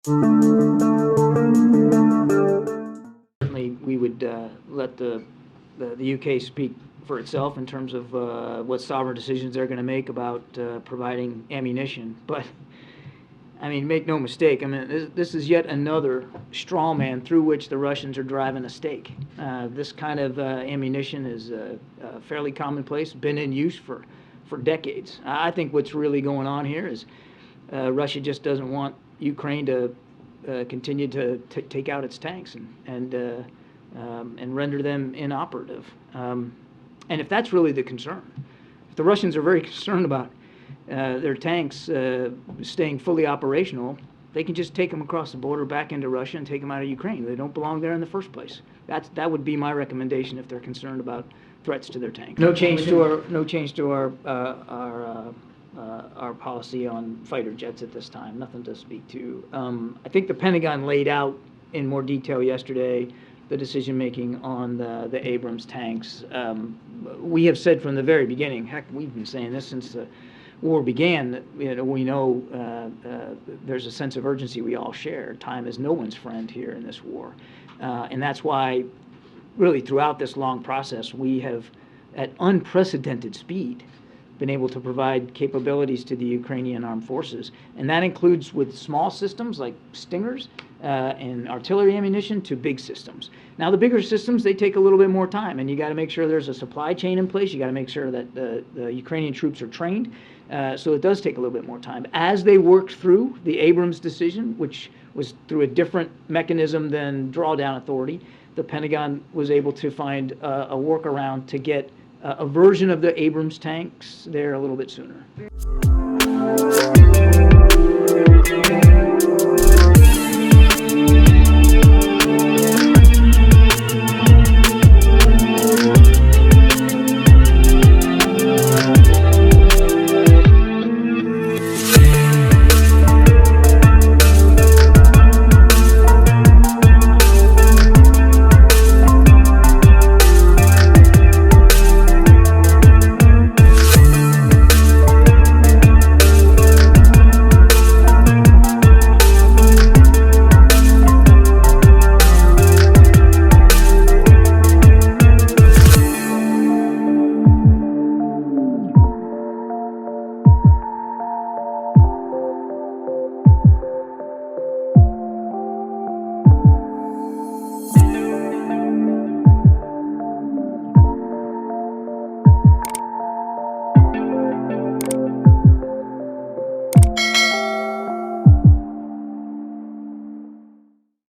Certainly, we would let the UK speak for itself in terms of what sovereign decisions they're going to make about providing ammunition. But, I mean, make no mistake, I mean, this is yet another straw man through which the Russians are driving a stake. This kind of ammunition is fairly commonplace, been in use for decades. I think what's really going on here is Russia just doesn't want Ukraine to continue to take out its tanks and render them inoperative. And if that's really the concern, if the Russians are very concerned about their tanks staying fully operational, they can just take them across the border back into Russia and take them out of Ukraine. They don't belong there in the first place. That would be my recommendation if they're concerned about threats to their tanks. No change to our policy on fighter jets at this time. Nothing to speak to. I think the Pentagon laid out in more detail yesterday the decision-making on the Abrams tanks. We have said from the very beginning, heck, we've been saying this since the war began, that we know there's a sense of urgency we all share. Time is no one's friend here in this war. And that's why, really, throughout this long process, we have, at unprecedented speed, been able to provide capabilities to the Ukrainian armed forces. And that includes with small systems like Stingers and artillery ammunition to big systems. Now, the bigger systems, they take a little bit more time, and you got to make sure there's a supply chain in place. You got to make sure that the Ukrainian troops are trained. So it does take a little bit more time. As they worked through the Abrams decision, which was through a different mechanism than drawdown authority, the Pentagon was able to find a workaround to get a version of the Abrams tanks there a little bit sooner.